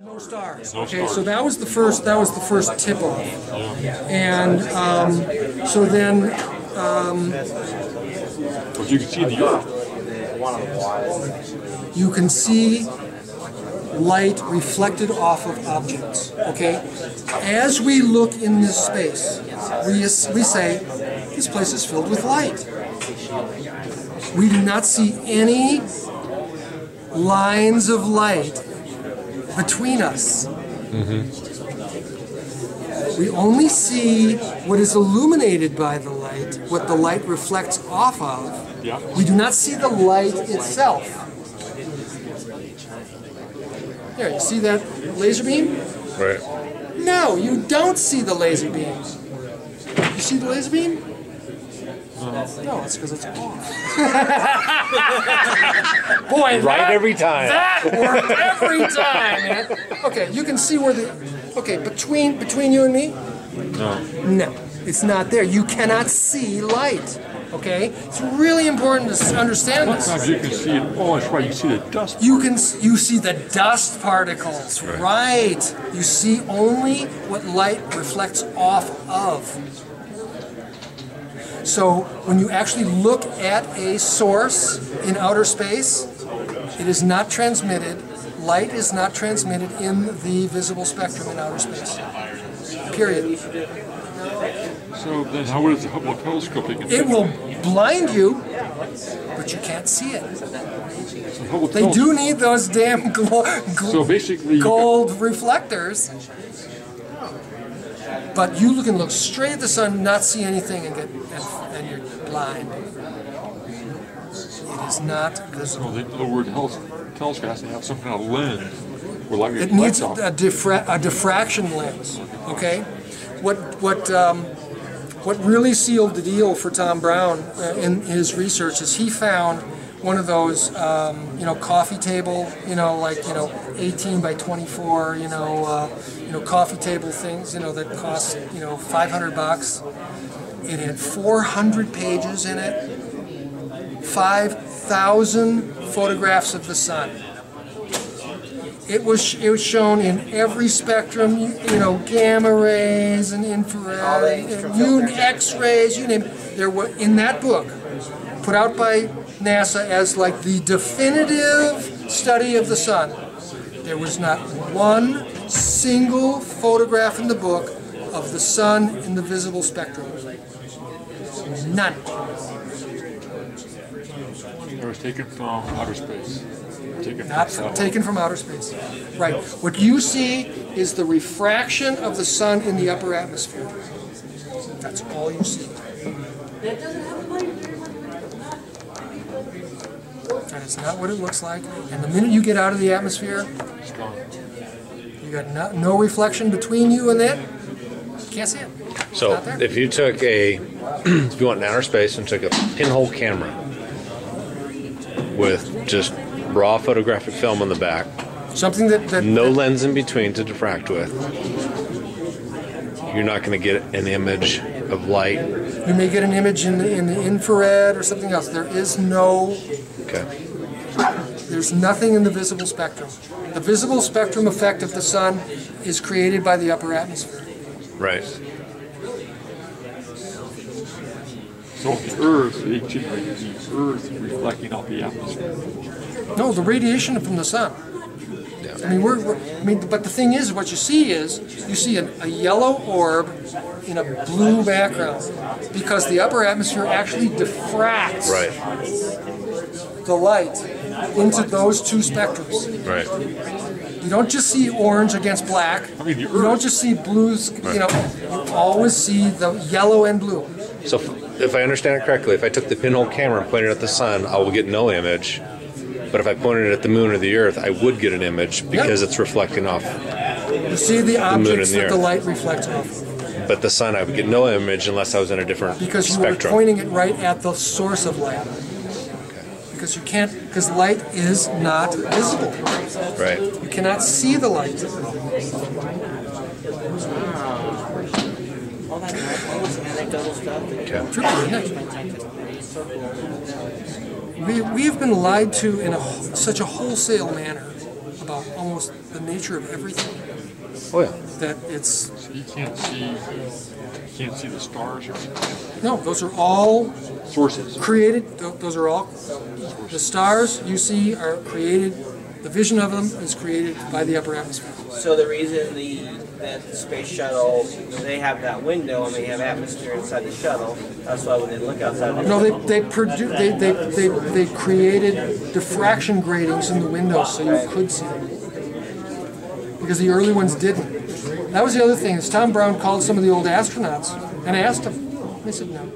No stars. Okay, so that was the first tip off, and so then. But you can see the Earth. You can see light reflected off of objects. Okay, as we look in this space, we say this place is filled with light. We do not see any lines of light between us. We only see what is illuminated by the light, what the light reflects off of. Yeah. We do not see the light itself. There, you see that laser beam? Right. No, you don't see the laser beam. You see the laser beam? No, it's because it's off. Boy, Right every time. That worked every time, man. Okay, you can see where the... Okay, between you and me? No. No, it's not there. You cannot see light. Okay? It's really important to understand this. Sometimes you can see it. Oh, that's right. You see the dust. You see the dust particles, right? You see only what light reflects off of. So when you actually look at a source in outer space, it is not transmitted. Light is not transmitted in the visible spectrum in outer space. Period. So then how does the Hubble telescope take It will blind you, but you can't see it. They do need those damn gold reflectors. But you can look straight at the sun, not see anything, and you're blind. It is not visible. So in other words, the telescope has to have some kind of lens where light It needs a diffraction lens. Okay, what really sealed the deal for Tom Brown in his research is he found one of those coffee table, like 18 by 24, coffee table things, that cost $500. It had 400 pages in it, 5,000 photographs of the sun. It was shown in every spectrum, gamma rays and infrared, X-rays, you name it. There were in that book, put out by NASA as like the definitive study of the sun. There was not one single photograph in the book of the sun in the visible spectrum. None. It was taken from outer space. Taken from outer space. Right. What you see is the refraction of the sun in the upper atmosphere. That's all you see. And it's not what it looks like. And the minute you get out of the atmosphere, It's gone. you got no reflection between you and it. You can't see it. So if you took if you went in outer space and took a pinhole camera with just raw photographic film on the back, something that no lens in between to diffract with, you're not going to get an image of light. you may get an image in the infrared or something else. There is no. Okay. There's nothing in the visible spectrum. The visible spectrum effect of the sun is created by the upper atmosphere. Right. So the Earth, they generate the Earth reflecting off the atmosphere. No, the radiation from the sun. Yeah. I mean, but the thing is, what you see is, you see a yellow orb in a blue background because the upper atmosphere actually diffracts the light into those two spectrums. Right. You don't just see orange against black. You don't just see blues. You always see the yellow and blue. So if I understand it correctly, if I took the pinhole camera and pointed it at the sun, I will get no image. But if I pointed it at the moon or the earth, I would get an image because it's reflecting off. You see the objects and the that the earth. light reflects off. But the sun, I would get no image unless I was in a different Because you spectrum. were pointing it right at the source of light. Because you can't, because light is not visible. Right. You cannot see the light. Okay. Triple, isn't it? We have been lied to in such a wholesale manner about almost almost the nature of everything. Oh yeah. That it's So you can't see the stars or anything. no, those are all Sources. created. Those are all the stars you see are created. The vision of them is created by the upper atmosphere. So the reason that space shuttle, they have that window and they have atmosphere inside the shuttle, that's why when they look outside. No, they created diffraction gratings in the windows so you could see them. Because the early ones didn't. That was the other thing, is Tom Brown called some of the old astronauts and asked them. They said no.